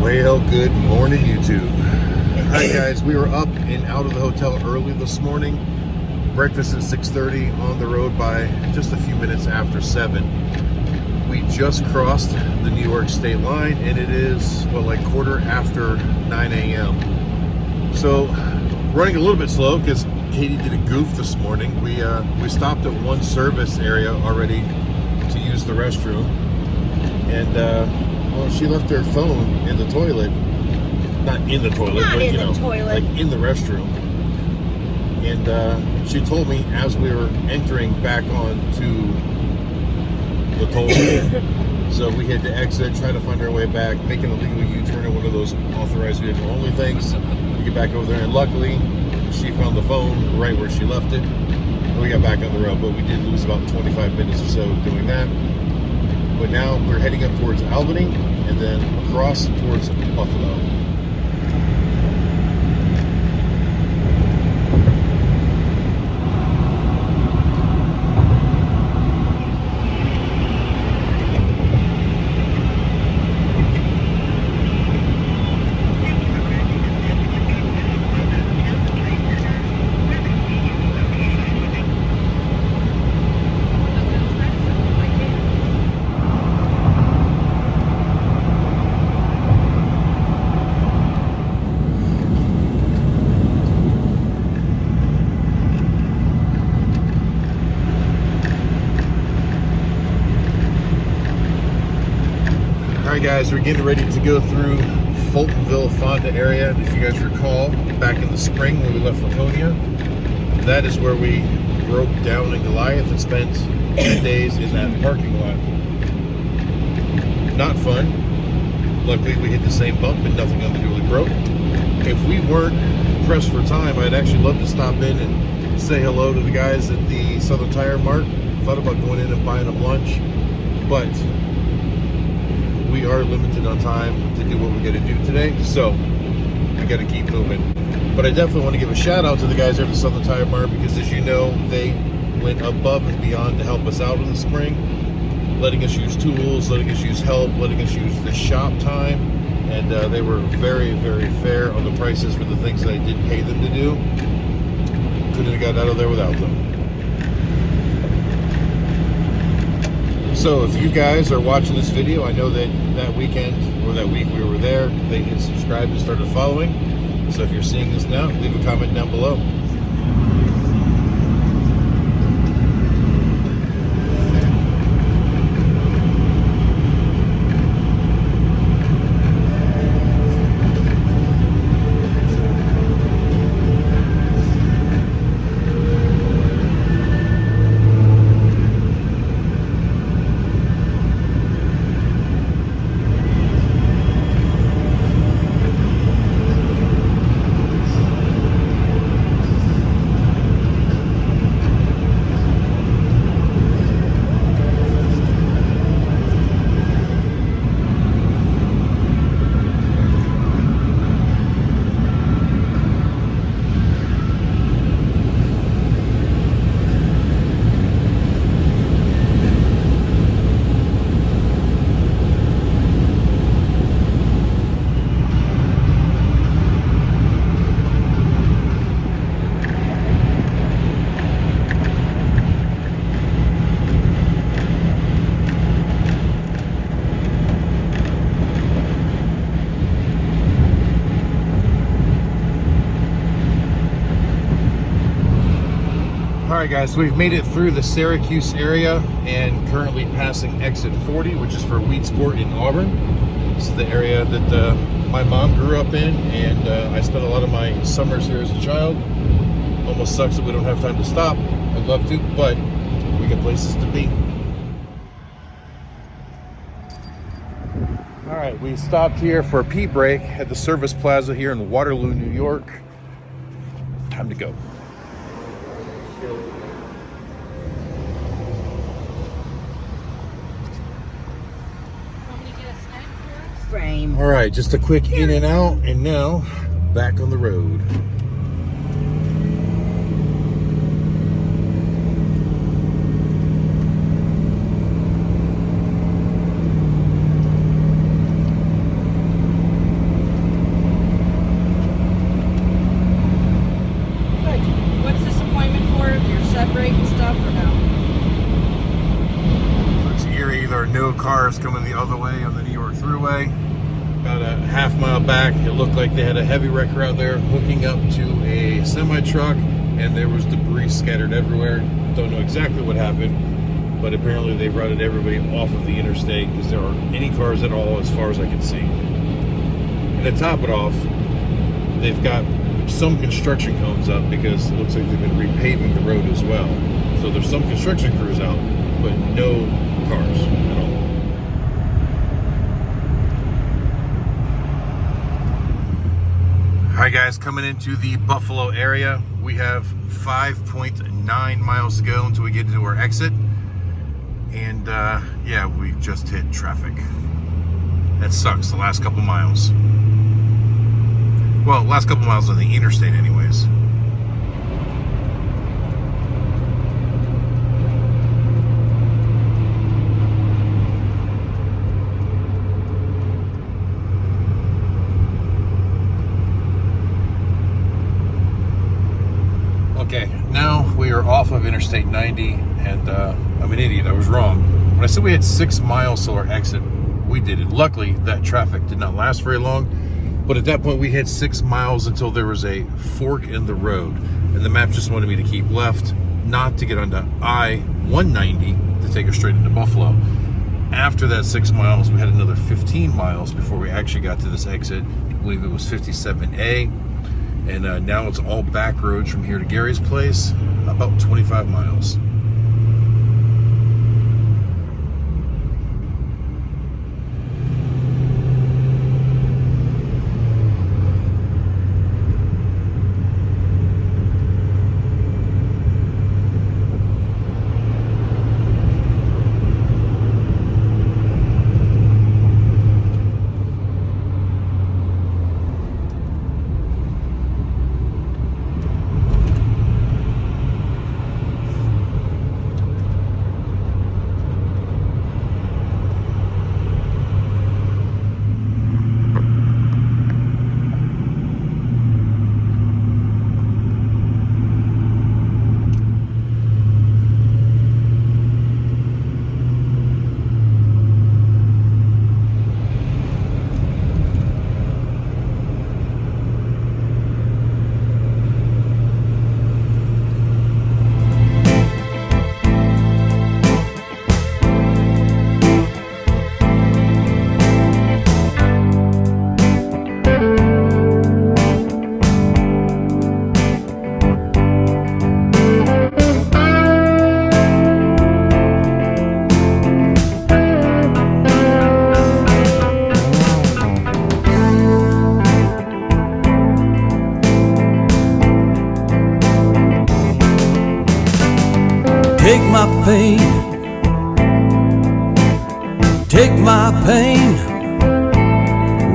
Well, good morning, YouTube. Alright guys, we were up and out of the hotel early this morning. Breakfast at 6:30, on the road by just a few minutes after 7. We just crossed the New York state line and it is, well, like quarter after 9 a.m. So, running a little bit slow because Katie did a goof this morning. We stopped at one service area already to use the restroom. And, well, she left her phone in the toilet. Not in the toilet, but, you know, like in the restroom. And she told me as we were entering back onto the toll. So we had to exit, try to find our way back, make an illegal U-turn at one of those authorized vehicle only things to get back over there. And luckily, she found the phone right where she left it. And we got back on the road, but we did lose about 25 minutes or so doing that. But now we're heading up towards Albany and then across towards Buffalo. Alright guys, we're getting ready to go through Fultonville, Fonda area. And if you guys recall, back in the spring when we left Laconia, that is where we broke down in Goliath and spent 10 days in that parking lot. Not fun. Luckily we hit the same bump and nothing unduly broke. If we weren't pressed for time, I'd actually love to stop in and say hello to the guys at the Southern Tire Mart. Thought about going in and buying them lunch, but we are limited on time to do what we got to do today, so I got to keep moving. But I definitely want to give a shout out to the guys there at the Southern Tire Mart, because as you know, they went above and beyond to help us out in the spring, letting us use tools, letting us use help, letting us use the shop time, and they were very, very fair on the prices for the things that I did pay them to do. Couldn't have got out of there without them. So if you guys are watching this video, I know that that weekend or that week we were there, they had subscribed and started following. So if you're seeing this now, leave a comment down below. Alright guys, so we've made it through the Syracuse area and currently passing exit 40, which is for Weedsport in Auburn. This is the area that my mom grew up in, and I spent a lot of my summers here as a child. Almost sucks that we don't have time to stop. I'd love to, but we got places to be. Alright, we stopped here for a pee break at the Service Plaza here in Waterloo, New York. Time to go. All right, just a quick in and out, and now back on the road. cars coming the other way on the New York Thruway. About a half mile back, it looked like they had a heavy wrecker out there hooking up to a semi-truck, and there was debris scattered everywhere. Don't know exactly what happened, but apparently they've routed everybody off of the interstate because there aren't any cars at all as far as I can see. And to top it off, they've got some construction cones up because it looks like they've been repaving the road as well. So there's some construction crews out, but no cars at all. Alright guys, coming into the Buffalo area, we have 5.9 miles to go until we get into our exit. And yeah, we just hit traffic. That sucks, the last couple miles. Well, last couple miles on the interstate anyways. Okay, now we are off of Interstate 90, and I'm an idiot, I was wrong. When I said we had 6 miles till our exit, we did it. Luckily, that traffic did not last very long, but at that point we had 6 miles until there was a fork in the road, and the map just wanted me to keep left, not to get onto I-190 to take us straight into Buffalo. After that 6 miles, we had another 15 miles before we actually got to this exit. I believe it was 57A. And now it's all back roads from here to Gary's place, about 25 miles. Take my pain, take my pain,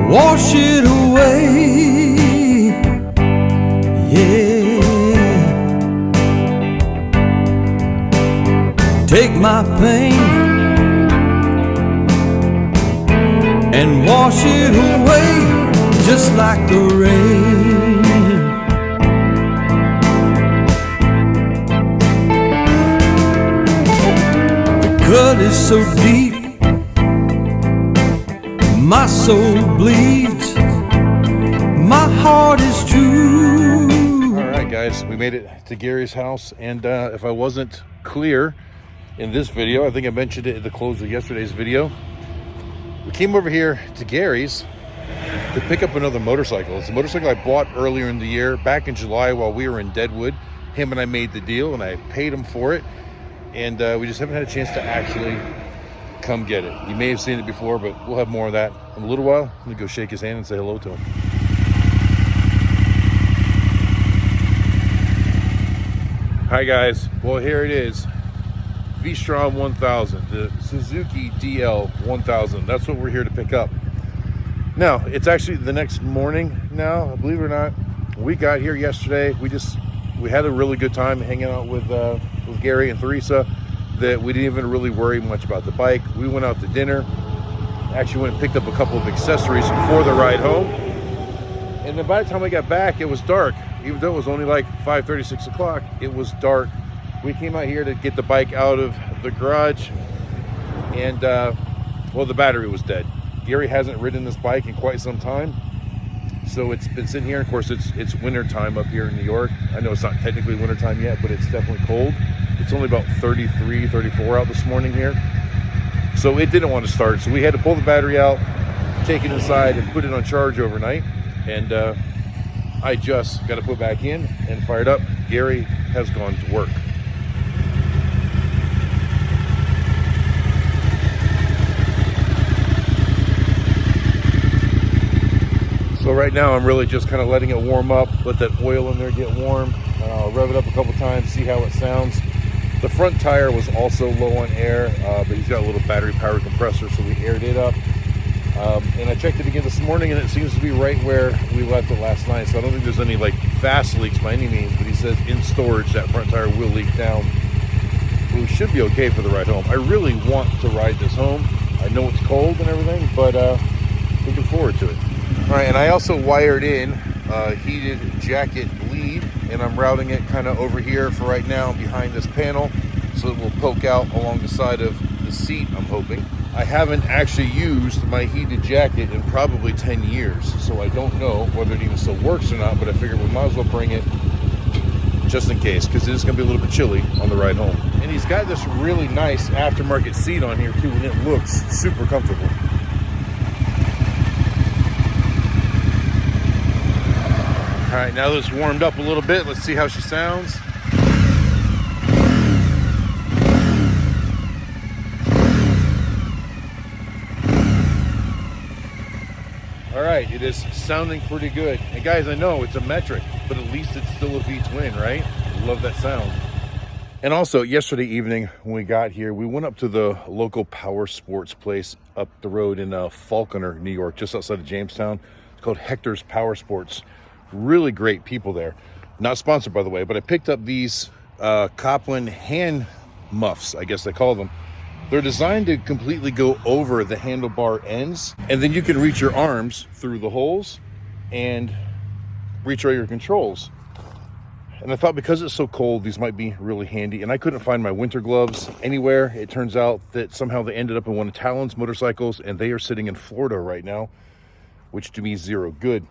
wash it away, yeah. Take my pain and wash it away, just like the rain. Cut is so deep, my soul bleeds, my heart is true. All right, guys, we made it to Gary's house, and if I wasn't clear in this video, I think I mentioned it at the close of yesterday's video. We came over here to Gary's to pick up another motorcycle. It's a motorcycle I bought earlier in the year, back in July while we were in Deadwood. Him and I made the deal, and I paid him for it. And we just haven't had a chance to actually come get it. You may have seen it before, but we'll have more of that in a little while. I'm gonna go shake his hand and say hello to him. Hi guys, well here it is. V-Strom 1000, the Suzuki DL 1000. That's what we're here to pick up. Now, it's actually the next morning now, believe it or not. We got here yesterday. We had a really good time hanging out with Gary and Theresa, that we didn't even really worry much about the bike. We went out to dinner, actually went and picked up a couple of accessories for the ride home. And then by the time we got back, it was dark. Even though it was only like 5:30, 6 o'clock, it was dark. We came out here to get the bike out of the garage. And, well, Well, the battery was dead. Gary hasn't ridden this bike in quite some time, so it's been sitting here. Of course, it's winter time up here in New York. I know it's not technically winter time yet, but it's definitely cold. It's only about 33, 34 out this morning here. So it didn't want to start, so we had to pull the battery out, take it inside, and put it on charge overnight. And I just got to put back in and fire it up. Gary has gone to work. So right now I'm really just kind of letting it warm up, let that oil in there get warm. Rev it up a couple times, see how it sounds. The front tire was also low on air, but he's got a little battery powered compressor, so we aired it up. And I checked it again this morning, and it seems to be right where we left it last night. So I don't think there's any like fast leaks by any means, but he says in storage that front tire will leak down. We should be okay for the ride home. I really want to ride this home. I know it's cold and everything, but looking forward to it. All right, and I also wired in heated jacket bleed, and I'm routing it kind of over here for right now behind this panel, so it will poke out along the side of the seat, I'm hoping. I haven't actually used my heated jacket in probably 10 years, so I don't know whether it even still works or not, but I figured we might as well bring it just in case, because it is going to be a little bit chilly on the ride home. And he's got this really nice aftermarket seat on here too, and it looks super comfortable. All right, now that it's warmed up a little bit, let's see how she sounds. All right, it is sounding pretty good. And guys, I know it's a metric, but at least it's still a V-twin, right? Love that sound. And also, yesterday evening when we got here, we went up to the local power sports place up the road in Falconer, New York, just outside of Jamestown. It's called Hector's Power Sports. Really great people there. Not sponsored, by the way, but I picked up these Copland hand muffs, I guess they call them. They're designed to completely go over the handlebar ends, and then you can reach your arms through the holes and reach all your controls. And I thought because it's so cold, these might be really handy. And I couldn't find my winter gloves anywhere. It turns out that somehow they ended up in one of Talon's motorcycles, and they are sitting in Florida right now, which to me is zero good.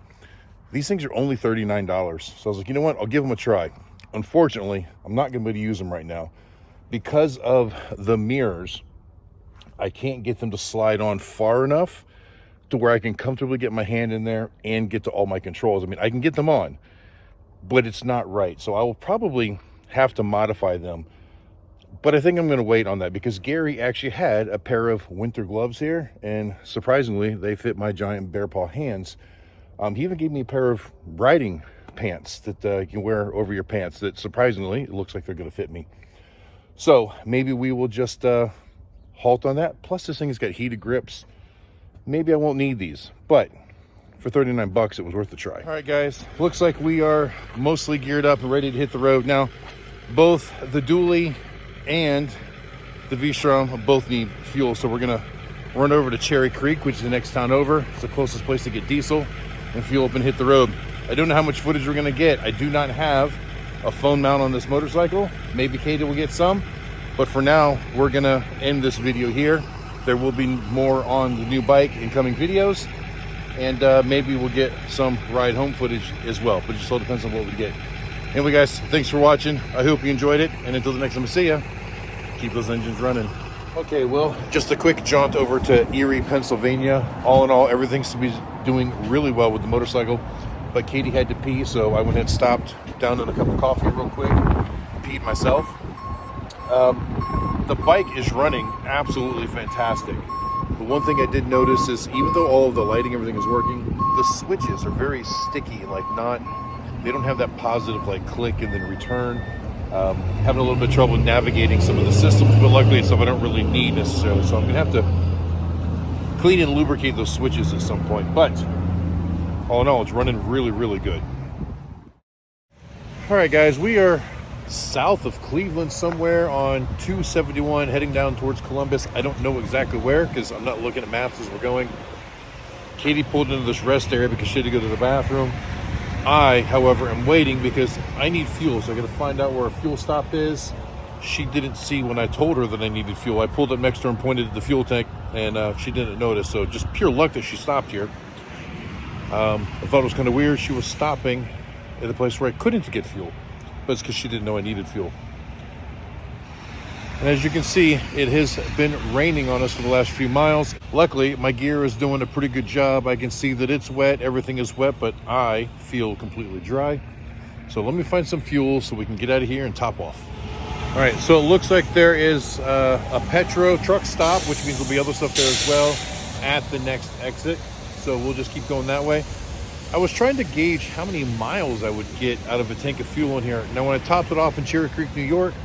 These things are only $39. So I was like, you know what? I'll give them a try. Unfortunately, I'm not going to be able to use them right now. Because of the mirrors, I can't get them to slide on far enough to where I can comfortably get my hand in there and get to all my controls. I mean, I can get them on, but it's not right. So I will probably have to modify them. But I think I'm going to wait on that because Gary actually had a pair of winter gloves here, and surprisingly, they fit my giant bear paw hands. He even gave me a pair of riding pants that you can wear over your pants that surprisingly, it looks like they're going to fit me. So maybe we will just halt on that. Plus this thing has got heated grips. Maybe I won't need these, but for 39 bucks, it was worth the try. All right, guys, looks like we are mostly geared up and ready to hit the road. Now, both the dually and the V-Strom both need fuel. So we're going to run over to Cherry Creek, which is the next town over. It's the closest place to get diesel and fuel up and hit the road. I don't know how much footage we're going to get. I do not have a phone mount on this motorcycle. Maybe Katie will get some, but for now, we're going to end this video here. There will be more on the new bike in coming videos, and maybe we'll get some ride home footage as well, but it just all depends on what we get. Anyway, guys, thanks for watching. I hope you enjoyed it, and until the next time I see ya, keep those engines running. Okay, well, just a quick jaunt over to Erie, Pennsylvania. All in all, everything seems to be doing really well with the motorcycle, but Katie had to pee, so I went ahead and stopped down in a cup of coffee real quick, peed myself. The bike is running absolutely fantastic. The one thing I did notice is even though all of the lighting, everything is working, the switches are very sticky, they don't have that positive like click and then return. Having a little bit of trouble navigating some of the systems, but luckily it's stuff I don't really need necessarily, so I'm gonna have to clean and lubricate those switches at some point. But all in all, it's running really, really good. All right, guys, we are south of Cleveland somewhere on 271 heading down towards Columbus. I don't know exactly where because I'm not looking at maps as we're going. Katie pulled into this rest area because she had to go to the bathroom. I, however, am waiting because I need fuel, so I got to find out where a fuel stop is she didn't see when I told her that I needed fuel. I pulled up next to her and pointed at the fuel tank, and she didn't notice. So just pure luck that she stopped here. I thought it was kind of weird. She was stopping at a place where I couldn't get fuel, but it's because she didn't know I needed fuel. And as you can see, it has been raining on us for the last few miles. Luckily, my gear is doing a pretty good job. I can see that it's wet, everything is wet, but I feel completely dry. So let me find some fuel so we can get out of here and top off. All right, so it looks like there is a Petro truck stop, which means there'll be other stuff there as well at the next exit. So we'll just keep going that way. I was trying to gauge how many miles I would get out of a tank of fuel in here. Now, when I topped it off in Cherry Creek, New York,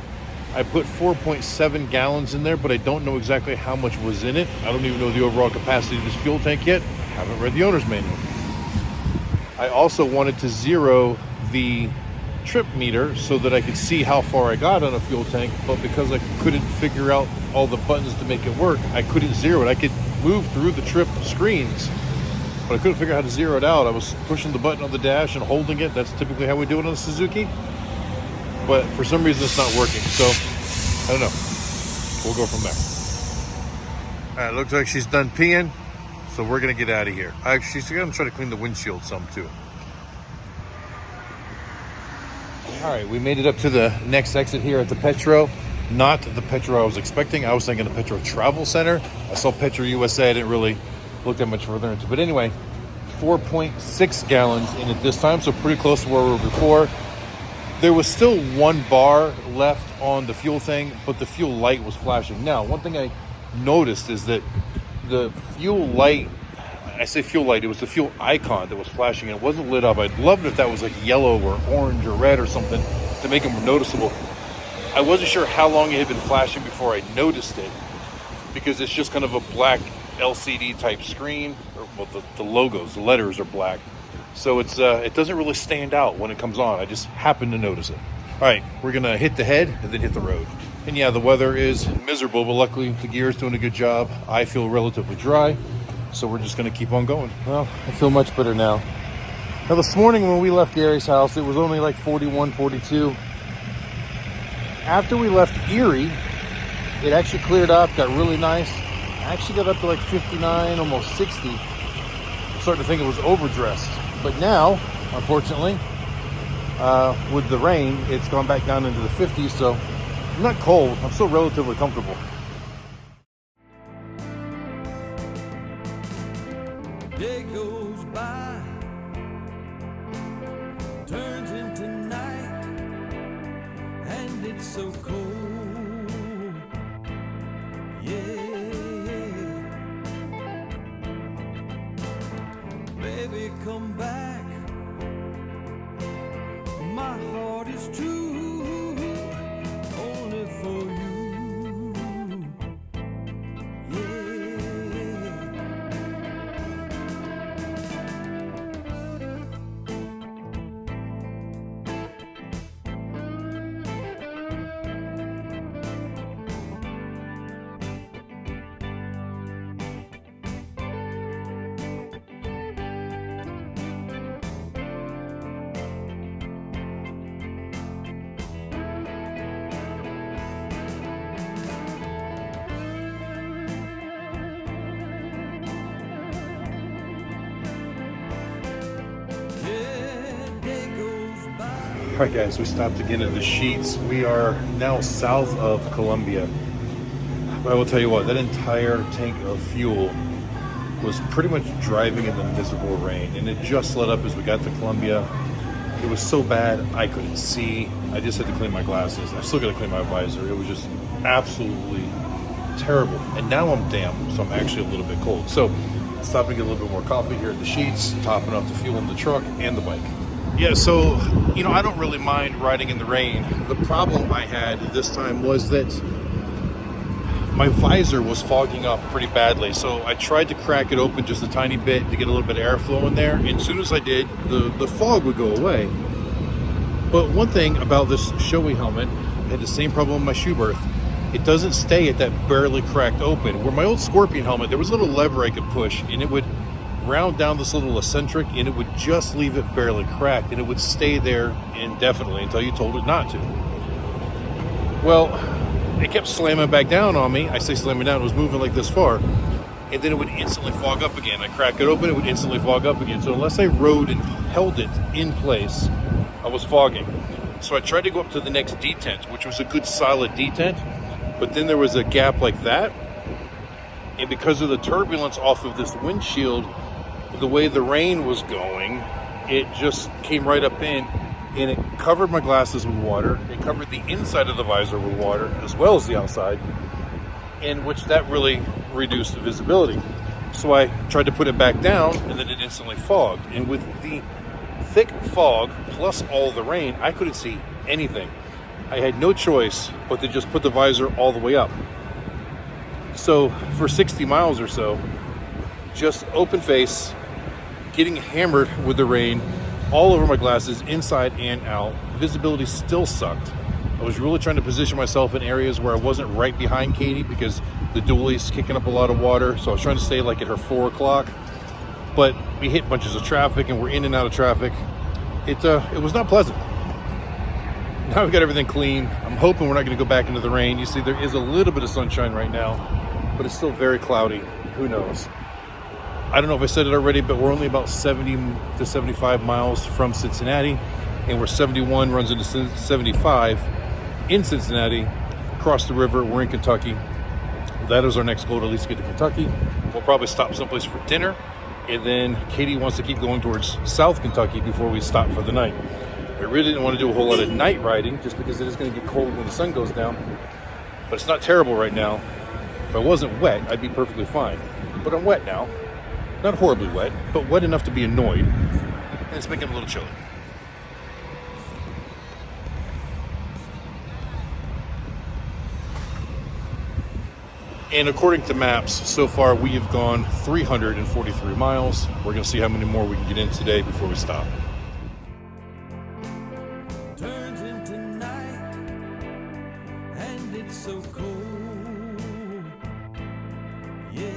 I put 4.7 gallons in there, but I don't know exactly how much was in it. I don't even know the overall capacity of this fuel tank yet. I haven't read the owner's manual. I also wanted to zero the trip meter so that I could see how far I got on a fuel tank, but because I couldn't figure out all the buttons to make it work, I couldn't zero it. I could move through the trip screens, but I couldn't figure out how to zero it out. I was pushing the button on the dash and holding it. That's typically how we do it on the Suzuki. But for some reason it's not working, so I don't know. We'll go from there. All right, looks like she's done peeing, so we're gonna get out of here. She's gonna try to clean the windshield some too. All right, we made it up to the next exit here at the Petro. Not the Petro I was expecting. I was thinking the Petro Travel Center. I saw Petro USA. I didn't really look that much further into it. But anyway, 4.6 gallons in it this time, so pretty close to where we were before. There was still one bar left on the fuel thing, but the fuel light was flashing. Now, one thing I noticed is that the fuel light, I say fuel light, it was the fuel icon that was flashing and it wasn't lit up. I'd love it if that was like yellow or orange or red or something to make it more noticeable. I wasn't sure how long it had been flashing before I noticed it, because it's just kind of a black LCD type screen. Well, the logos, the letters are black. So it doesn't really stand out when it comes on. I just happened to notice it. All right, we're gonna hit the head and then hit the road. And yeah, the weather is miserable, but luckily the gear is doing a good job. I feel relatively dry, so we're just gonna keep on going. Well, I feel much better now. Now this morning when we left Gary's house, it was only like 41, 42. After we left Erie, it actually cleared up, got really nice. I actually got up to like 59, almost 60. I'm starting to think it was overdressed. But now, unfortunately, with the rain, it's gone back down into the 50s, so I'm not cold. I'm still relatively comfortable. Day goes by, turns into night, and it's so cold. Yeah. Baby, come back. My heart is true, only for you. Yeah. All right, guys, we stopped again at the Sheets. We are now south of Columbia. But I will tell you what, that entire tank of fuel was pretty much driving in the miserable rain, and it just let up as we got to Columbia. It was so bad, I couldn't see. I just had to clean my glasses. I still got to clean my visor. It was just absolutely terrible. And now I'm damp, so I'm actually a little bit cold. So, stopping to get a little bit more coffee here at the Sheets, topping off the fuel in the truck and the bike. Yeah, so, I don't really mind riding in the rain. The problem I had this time was that my visor was fogging up pretty badly. So I tried to crack it open just a tiny bit to get a little bit of airflow in there. And as soon as I did, the fog would go away. But one thing about this Shoei helmet, I had the same problem with my shoe berth. It doesn't stay at that barely cracked open. Where my old Scorpion helmet, there was a little lever I could push and it would round down this little eccentric and it would just leave it barely cracked and it would stay there indefinitely until you told it not to. Well, it kept slamming back down on me. I say slamming down, it was moving like this far. And then it would instantly fog up again. I crack it open, it would instantly fog up again. So unless I rode and held it in place, I was fogging. So I tried to go up to the next detent, which was a good solid detent, but then there was a gap like that. And because of the turbulence off of this windshield, the way the rain was going, it just came right up in, and it covered my glasses with water. It covered the inside of the visor with water as well as the outside, in which that really reduced the visibility. So I tried to put it back down, and then it instantly fogged. And with the thick fog plus all the rain, I couldn't see anything. I had no choice but to just put the visor all the way up. So for 60 miles or so, just open face, getting hammered with the rain all over my glasses, inside and out. Visibility still sucked. I was really trying to position myself in areas where I wasn't right behind Katie because the dually's kicking up a lot of water. So I was trying to stay like at her 4 o'clock. But we hit bunches of traffic and we're in and out of traffic. It was not pleasant. Now we've got everything clean. I'm hoping we're not going to go back into the rain. You see, there is a little bit of sunshine right now, but it's still very cloudy. Who knows? I don't know if I said it already, but we're only about 70 to 75 miles from Cincinnati, and we're 71 runs into 75 in Cincinnati. Across the river, we're in Kentucky. That is our next goal, to at least get to Kentucky. We'll probably stop someplace for dinner, and then Katie wants to keep going towards South Kentucky before we stop for the night. I really didn't want to do a whole lot of night riding just because it is going to get cold when the sun goes down, but it's not terrible right now. If I wasn't wet, I'd be perfectly fine, but I'm wet now. Not horribly wet, but wet enough to be annoyed, and it's making it a little chilly. And according to maps, so far we have gone 343 miles. We're going to see how many more we can get in today before we stop. Turns into night, and it's so cold. Yeah.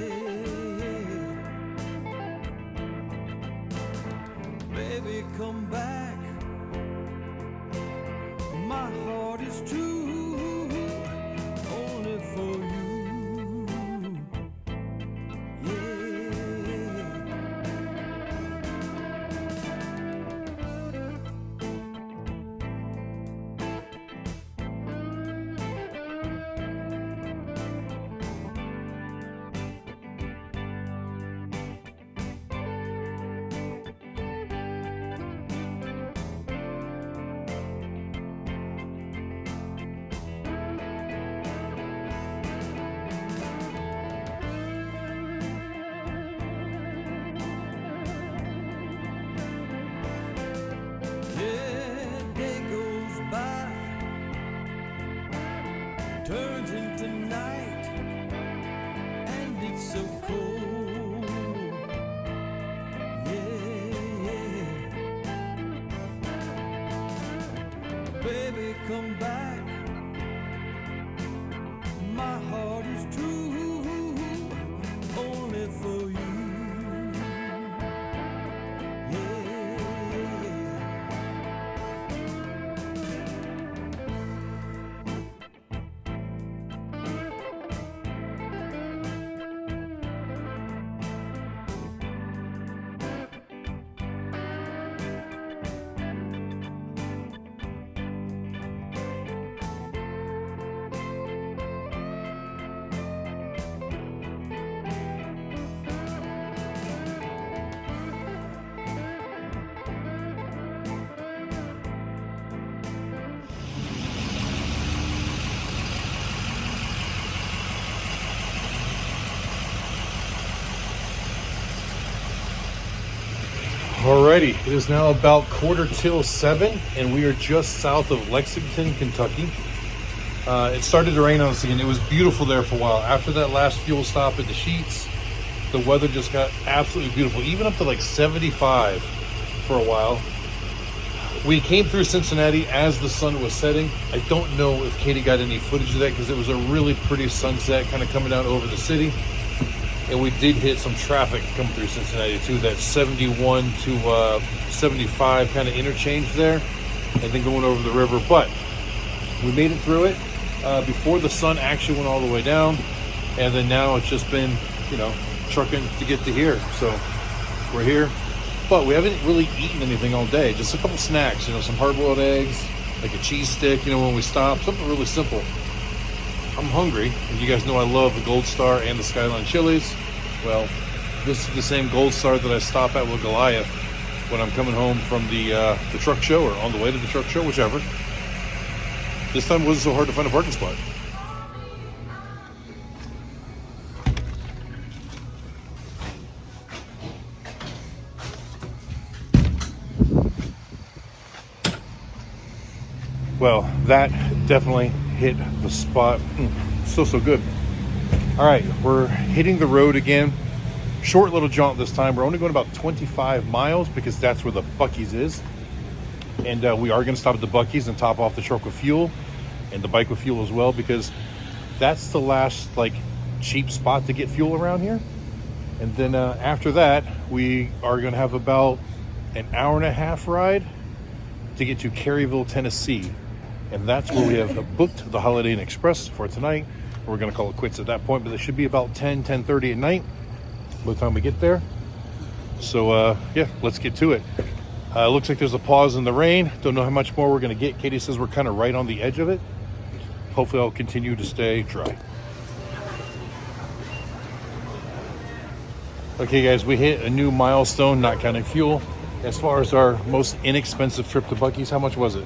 Baby, come back. My heart is true, only for you. Turns into night, and it's so cold. Yeah. Baby, come back. My heart is true, only for you. Alrighty, it is now about 6:45, and we are just south of Lexington, Kentucky. It started to rain on us again. It was beautiful there for a while. After that last fuel stop at the Sheets, the weather just got absolutely beautiful, even up to like 75 for a while. We came through Cincinnati as the sun was setting. I don't know if Katie got any footage of that because it was a really pretty sunset kind of coming down over the city. And we did hit some traffic come through Cincinnati too, that 71 to 75 kind of interchange there, and then going over the river. But we made it through it. before the sun actually went all the way down. And then now it's just been, you know, trucking to get to here. So we're here, but we haven't really eaten anything all day. Just a couple snacks, you know, some hard-boiled eggs, like a cheese stick, you know, when we stop, something really simple. I'm hungry, and you guys know I love the Gold Star and the Skyline chilies. Well, this is the same Gold Star that I stop at with Goliath when I'm coming home from the truck show, or on the way to the truck show, whichever. This time it wasn't so hard to find a parking spot. Well, that definitely hit the spot. So good. All right, we're hitting the road again. Short little jaunt this time. We're only going about 25 miles because that's where the Buc-ee's is. And we are going to stop at the Buc-ee's and top off the truck with fuel and the bike with fuel as well, because that's the last like cheap spot to get fuel around here. And then after that, we are going to have about an hour and a half ride to get to Caryville, Tennessee. And that's where we have booked the Holiday Inn Express for tonight. We're going to call it quits at that point, but it should be about 10:30 at night by the time we get there. So yeah, let's get to it. Looks like there's a pause in the rain. Don't know how much more we're going to get. Katie says we're kind of right on the edge of it. Hopefully I'll continue to stay dry. Okay guys, we hit a new milestone, not counting fuel. As far as our most inexpensive trip to Buc-ee's, how much was it?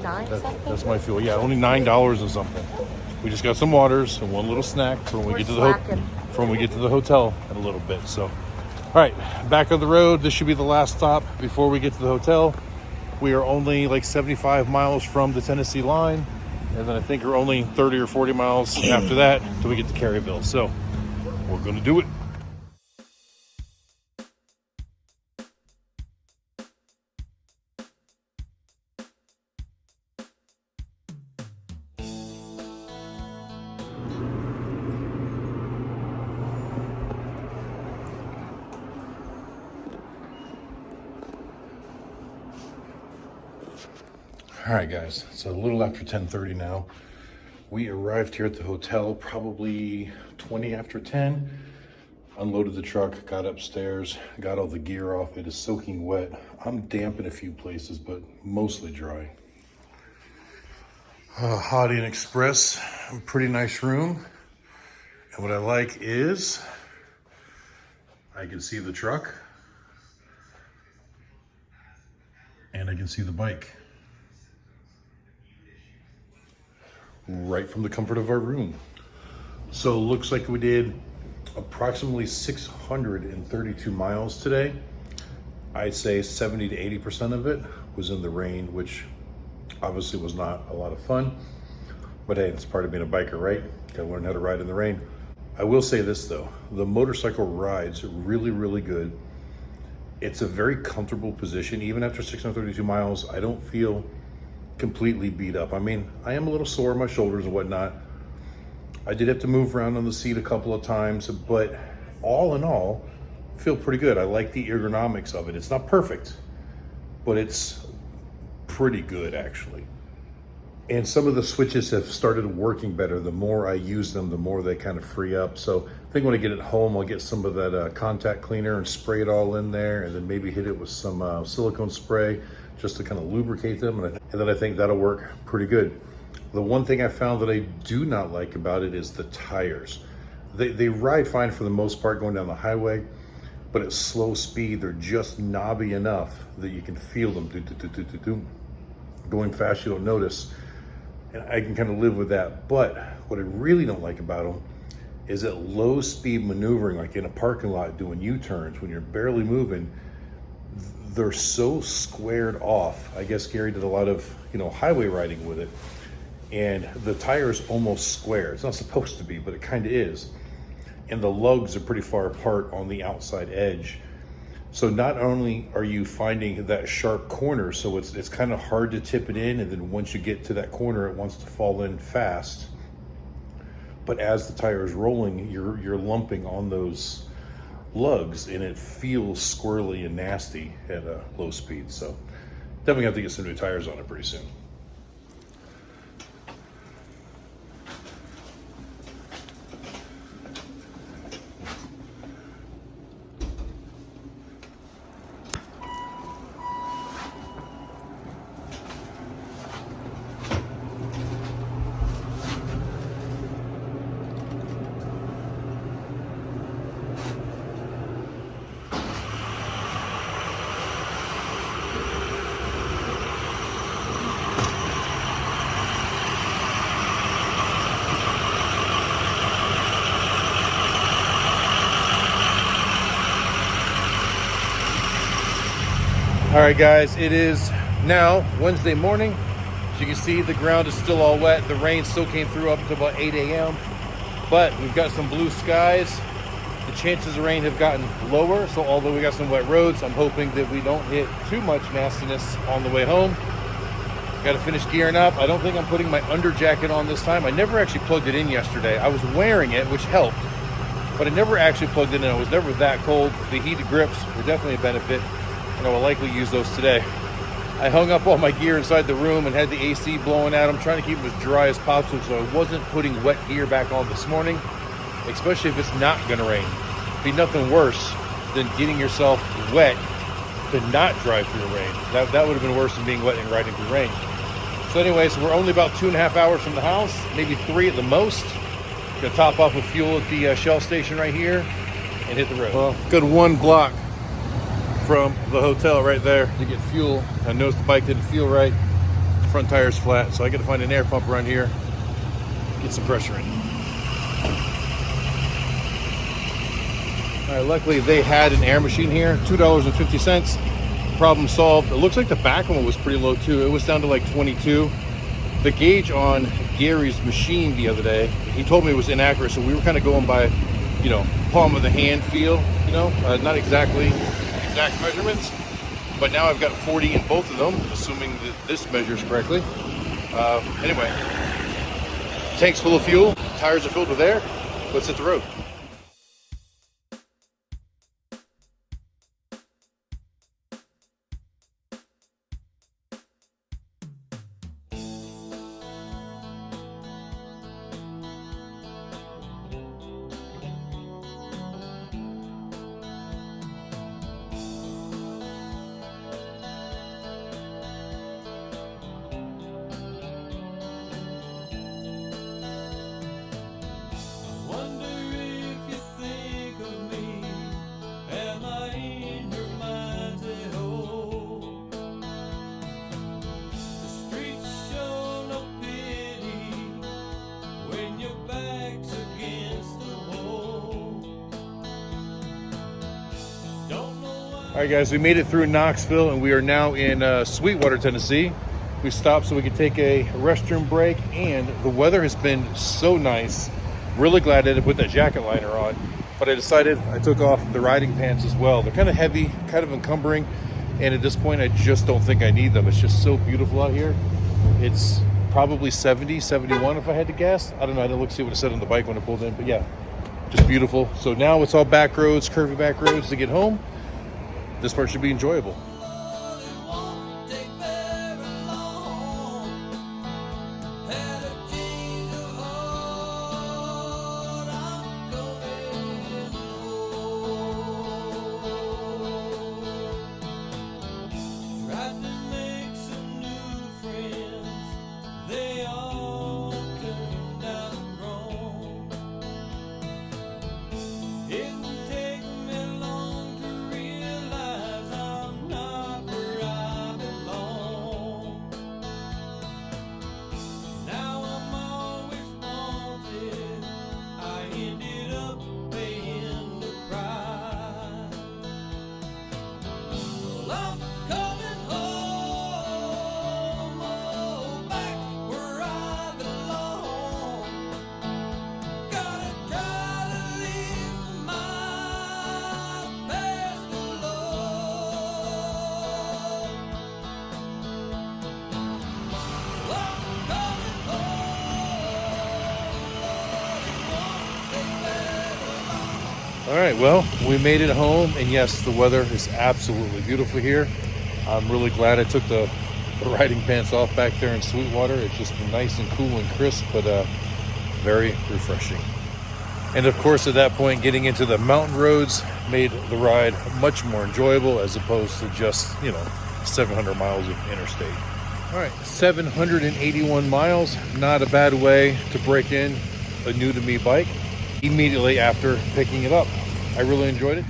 That's my fuel. Yeah, only $9 and something. We just got some waters and one little snack for when we get to the hotel in a little bit. So, all right, back on the road. This should be the last stop before we get to the hotel. We are only like 75 miles from the Tennessee line, and then I think we're only 30 or 40 miles after that till we get to Caryville. So, we're going to do it. All right, guys, it's a little after 10:30 now. We arrived here at the hotel probably 20 after 10, unloaded the truck, got upstairs, got all the gear off. It is soaking wet. I'm damp in a few places, but mostly dry. Holiday Inn Express, a pretty nice room. And what I like is I can see the truck and I can see the bike right from the comfort of our room. So it looks like we did approximately 632 miles today. I'd say 70 to 80% of it was in the rain, which obviously was not a lot of fun. But hey, it's part of being a biker, right? Gotta learn how to ride in the rain. I will say this though, the motorcycle ride's really, really good. It's a very comfortable position. Even after 632 miles, I don't feel completely beat up. I mean, I am a little sore in my shoulders and whatnot. I did have to move around on the seat a couple of times, but all in all, I feel pretty good. I like the ergonomics of it. It's not perfect, but it's pretty good actually. And some of the switches have started working better. The more I use them, the more they kind of free up. So I think when I get it home, I'll get some of that contact cleaner and spray it all in there, and then maybe hit it with some silicone spray just to kind of lubricate them. And then I think that'll work pretty good. The one thing I found that I do not like about it is the tires. They ride fine for the most part going down the highway, but at slow speed, they're just knobby enough that you can feel them. Going fast, you don't notice. And I can kind of live with that. But what I really don't like about them is at low speed maneuvering, like in a parking lot doing U-turns, when you're barely moving, they're so squared off. I guess Gary did a lot of, highway riding with it. And the tire is almost square. It's not supposed to be, but it kind of is. And the lugs are pretty far apart on the outside edge. So not only are you finding that sharp corner, so it's kind of hard to tip it in, and then once you get to that corner, it wants to fall in fast. But as the tire is rolling, you're lumping on those lugs, and it feels squirrely and nasty at a low speed. So definitely have to get some new tires on it pretty soon. All right, guys, it is now Wednesday morning. As you can see, the ground is still all wet. The rain still came through up until about 8 a.m. But we've got some blue skies. The chances of rain have gotten lower. So although we got some wet roads, I'm hoping that we don't hit too much nastiness on the way home. Got to finish gearing up. I don't think I'm putting my under jacket on this time. I never actually plugged it in yesterday. I was wearing it, which helped, but I never actually plugged it in. It was never that cold. The heated grips were definitely a benefit, and I will likely use those today. I hung up all my gear inside the room and had the AC blowing at them, trying to keep them as dry as possible so I wasn't putting wet gear back on this morning, especially if it's not going to rain. It'd be nothing worse than getting yourself wet to not drive through the rain. That would have been worse than being wet and riding through rain. So anyways, we're only about 2.5 hours from the house, maybe 3 at the most. Gonna top off with fuel at the Shell station right here and hit the road. Well, good 1 block from the hotel right there to get fuel. I noticed the bike didn't feel right. The front tire's flat, so I gotta find an air pump around here, get some pressure in. All right, luckily they had an air machine here, $2.50. Problem solved. It looks like the back one was pretty low too. It was down to like 22. The gauge on Gary's machine the other day, he told me it was inaccurate, so we were kind of going by, you know, palm of the hand feel, you know, not exactly exact measurements, but now I've got 40 in both of them, assuming that this measures correctly. Anyway, tank's full of fuel, tires are filled with air. Let's hit the road. All right, guys, we made it through Knoxville, and we are now in Sweetwater, Tennessee. We stopped so we could take a restroom break, and the weather has been so nice. Really glad I didn't put that jacket liner on, but I decided I took off the riding pants as well. They're kind of heavy, kind of encumbering, and at this point, I just don't think I need them. It's just so beautiful out here. It's probably 70, 71 if I had to guess. I don't know. I didn't look to see what it said on the bike when I pulled in, but yeah, just beautiful. So now it's all back roads, curvy back roads to get home. This part should be enjoyable. All right, well, we made it home, and yes, the weather is absolutely beautiful here. I'm really glad I took the riding pants off back there in Sweetwater. It's just been nice and cool and crisp, but very refreshing. And of course, at that point, getting into the mountain roads made the ride much more enjoyable as opposed to just, 700 miles of interstate. All right, 781 miles, not a bad way to break in a new to me bike immediately after picking it up. I really enjoyed it.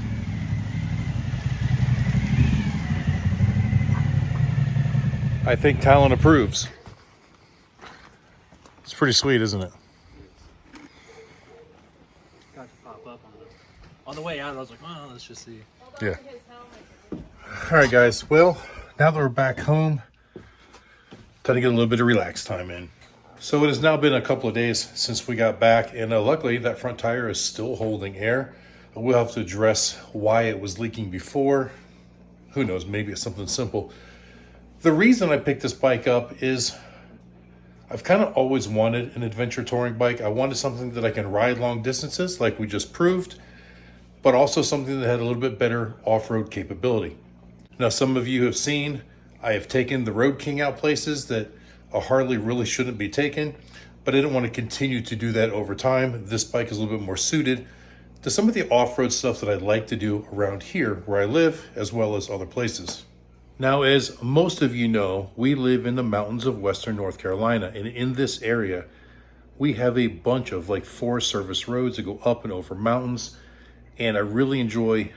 I think Talon approves. It's pretty sweet, isn't it? Got to pop up on the way out. I was like, well, let's just see. Yeah. All right, guys. Well, now that we're back home, time to get a little bit of relaxed time in. So it has now been a couple of days since we got back, and luckily that front tire is still holding air. We'll have to address why it was leaking before. Who knows, maybe it's something simple. The reason I picked this bike up is I've kind of always wanted an adventure touring bike. I wanted something that I can ride long distances like we just proved, but also something that had a little bit better off-road capability. Now, some of you have seen I have taken the Road King out places that a Harley really shouldn't be taken, but I didn't want to continue to do that over time. This bike is a little bit more suited to some of the off-road stuff that I'd like to do around here where I live, as well as other places. Now, as most of you know, we live in the mountains of Western North Carolina, and in this area, we have a bunch of like Forest Service roads that go up and over mountains, and I really enjoy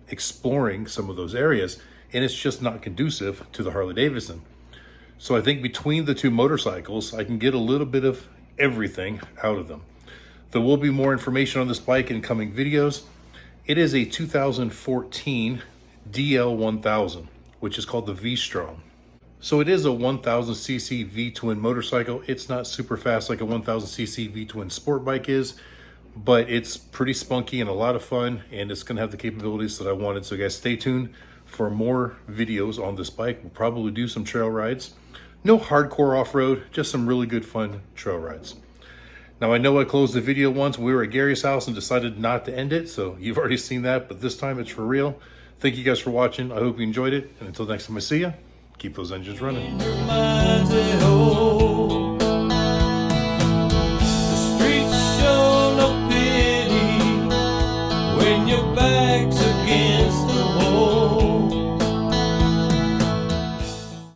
exploring some of those areas, and it's just not conducive to the Harley Davidson. So I think between the two motorcycles, I can get a little bit of everything out of them. There will be more information on this bike in coming videos. It is a 2014 DL1000, which is called the V-Strom. So it is a 1000cc V-twin motorcycle. It's not super fast like a 1000cc V-twin sport bike is, but it's pretty spunky and a lot of fun, and it's gonna have the capabilities that I wanted. So guys, stay tuned for more videos on this bike. We'll probably do some trail rides. No hardcore off-road, just some really good fun trail rides. Now, I know I closed the video once. We were at Gary's house and decided not to end it, so you've already seen that, but this time it's for real. Thank you guys for watching. I hope you enjoyed it, and until next time I see you, keep those engines running. Your mind's at home.